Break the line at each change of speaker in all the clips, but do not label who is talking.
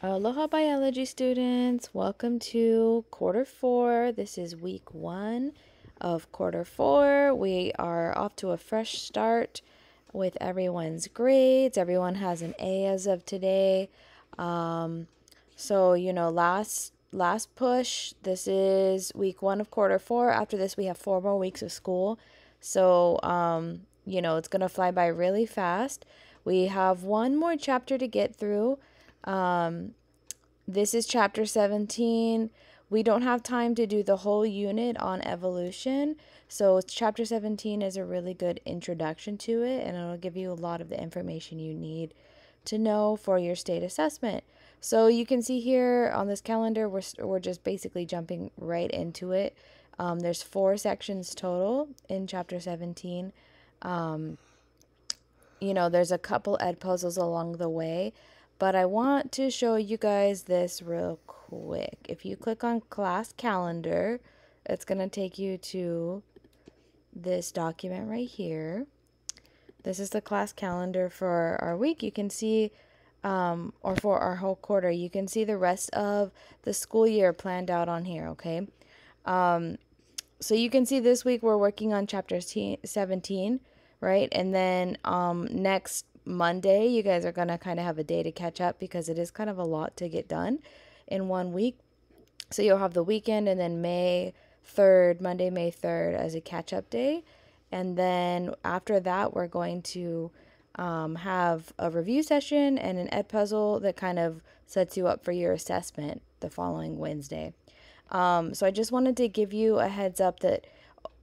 Aloha biology students, welcome to quarter 4. This is week 1 of quarter 4. We are off to a fresh start with everyone's grades. Everyone has an A as of today. Last push. This is week 1 of quarter 4. After this, we have 4 more weeks of school. So, it's going to fly by really fast. We have one more chapter to get through. This is chapter 17. We don't have time to do the whole unit on evolution. So chapter 17 is a really good introduction to it, and it'll give you a lot of the information you need to know for your state assessment. So you can see here on this calendar, we're just basically jumping right into it. There's 4 sections total in chapter 17. There's a couple ed puzzles along the way, but I want to show you guys this real quick. If you click on class calendar, it's going to take you to this document right here. This is the class calendar for our week. You can see, or for our whole quarter, you can see the rest of the school year planned out on here, okay? So you can see this week we're working on chapter 17, right? And then next Monday, you guys are going to kind of have a day to catch up because it is kind of a lot to get done in 1 week. So you'll have the weekend and then Monday, May 3rd as a catch-up day. And then after that, we're going to have a review session and an ed puzzle that kind of sets you up for your assessment the following Wednesday. So I just wanted to give you a heads up that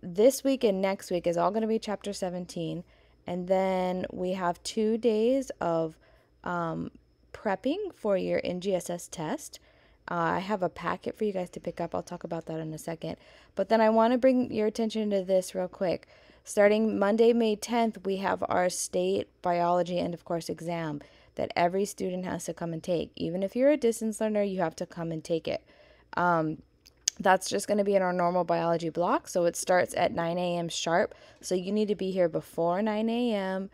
this week and next week is all going to be chapter 17. And then we have 2 days of prepping for your NGSS test. I have a packet for you guys to pick up. I'll talk about that in a second. But then I want to bring your attention to this real quick. Starting Monday, May 10th, we have our state biology end of course exam that every student has to come and take. Even if you're a distance learner, you have to come and take it. That's just going to be in our normal biology block. So it starts at 9 a.m. sharp. So you need to be here before 9 a.m.,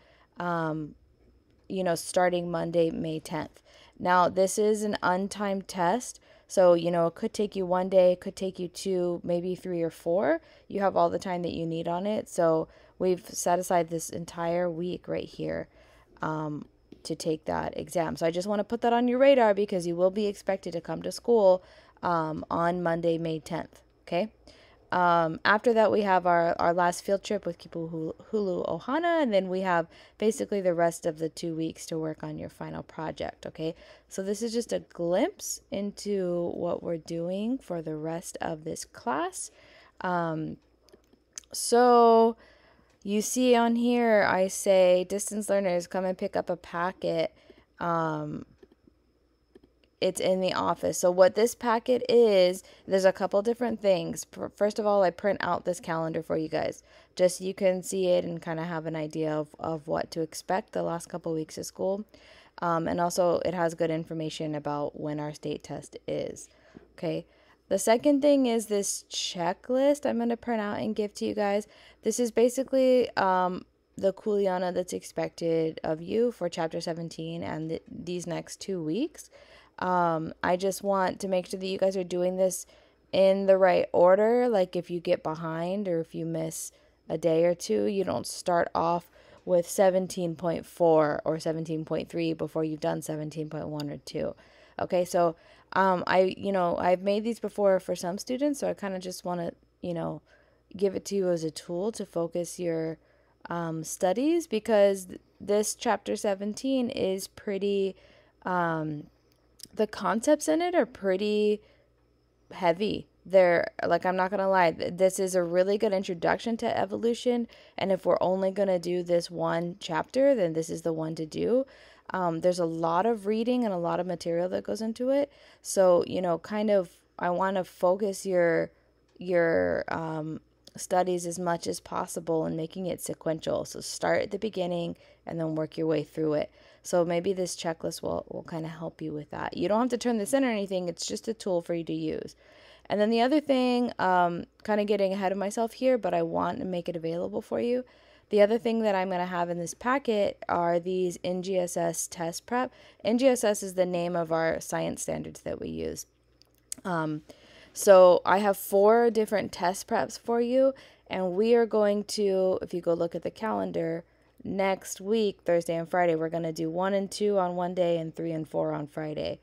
starting Monday, May 10th. Now, this is an untimed test. So, it could take you 1 day, it could take you 2, maybe 3 or 4. You have all the time that you need on it. So we've set aside this entire week right here to take that exam. So I just want to put that on your radar because you will be expected to come to school on Monday, May 10th, okay? After that, we have our last field trip with Kipu Hulu Ohana, and then we have basically the rest of the 2 weeks to work on your final project, okay? So this is just a glimpse into what we're doing for the rest of this class. So you see on here, I say, distance learners, come and pick up a packet. It's in the office. So what this packet is, there's a couple different things. First of all, I print out this calendar for you guys, just so you can see it and kind of have an idea of what to expect the last couple weeks of school. And also it has good information about when our state test is. Okay. The second thing is this checklist I'm going to print out and give to you guys. This is basically the kuleana that's expected of you for chapter 17 and these next 2 weeks. I just want to make sure that you guys are doing this in the right order. Like if you get behind or if you miss a day or two, you don't start off with 17.4 or 17.3 before you've done 17.1 or 2. Okay, so I've made these before for some students, so I kind of just want to, give it to you as a tool to focus your studies because this chapter 17 is pretty the concepts in it are pretty heavy. They're like, I'm not going to lie, this is a really good introduction to evolution. And if we're only going to do this one chapter, then this is the one to do. There's a lot of reading and a lot of material that goes into it. So, I want to focus your studies as much as possible and making it sequential. So start at the beginning and then work your way through it. So maybe this checklist will kind of help you with that. You don't have to turn this in or anything. It's just a tool for you to use. And then the other thing, kind of getting ahead of myself here, but I want to make it available for you. The other thing that I'm going to have in this packet are these NGSS test prep. NGSS is the name of our science standards that we use. So I have 4 different test preps for you, and we are going to, if you go look at the calendar, next week, Thursday and Friday, we're going to do 1 and 2 on one day and 3 and 4 on Friday.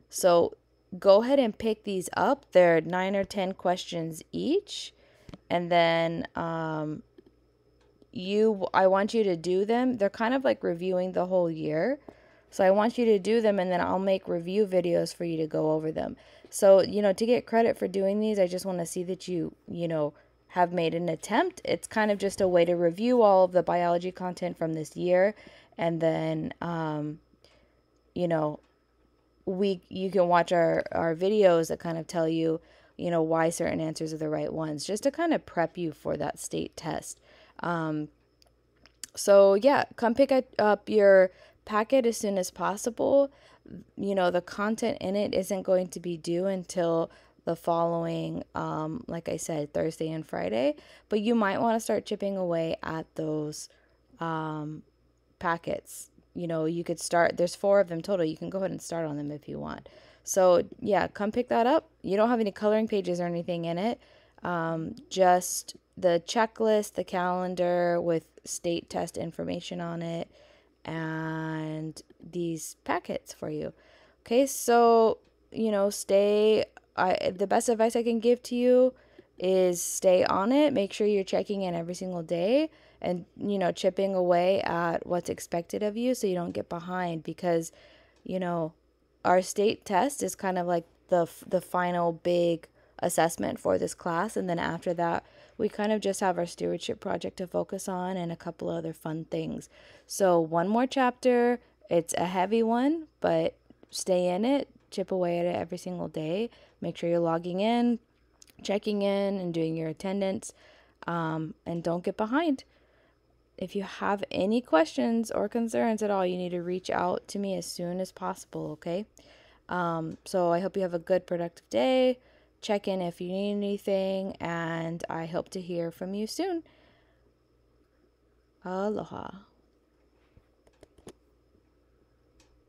So go ahead and pick these up. They're 9 or 10 questions each, and then I want you to do them. They're kind of like reviewing the whole year. So I want you to do them, and then I'll make review videos for you to go over them. So, to get credit for doing these, I just want to see that you have made an attempt. It's kind of just a way to review all of the biology content from this year, and then, you can watch our videos that kind of tell you, why certain answers are the right ones, just to kind of prep you for that state test. So yeah, come pick up your packet as soon as possible. The content in it isn't going to be due until the following, like I said, Thursday and Friday. But you might want to start chipping away at those packets. You could start, there's 4 of them total. You can go ahead and start on them if you want. So yeah, come pick that up. You don't have any coloring pages or anything in it. Just the checklist, the calendar with state test information on it, and these packets for you. Okay, so, the best advice I can give to you is stay on it. Make sure you're checking in every single day and, chipping away at what's expected of you so you don't get behind, because, our state test is kind of like the final big assessment for this class, and then after that we kind of just have our stewardship project to focus on and a couple other fun things. So 1 more chapter. It's a heavy one, but stay in it, chip away at it every single day. Make sure you're logging in, checking in, and doing your attendance, and don't get behind. If you have any questions or concerns at all, you need to reach out to me as soon as possible, okay? So I hope you have a good, productive day. Check in if you need anything, and I hope to hear from you soon. Aloha.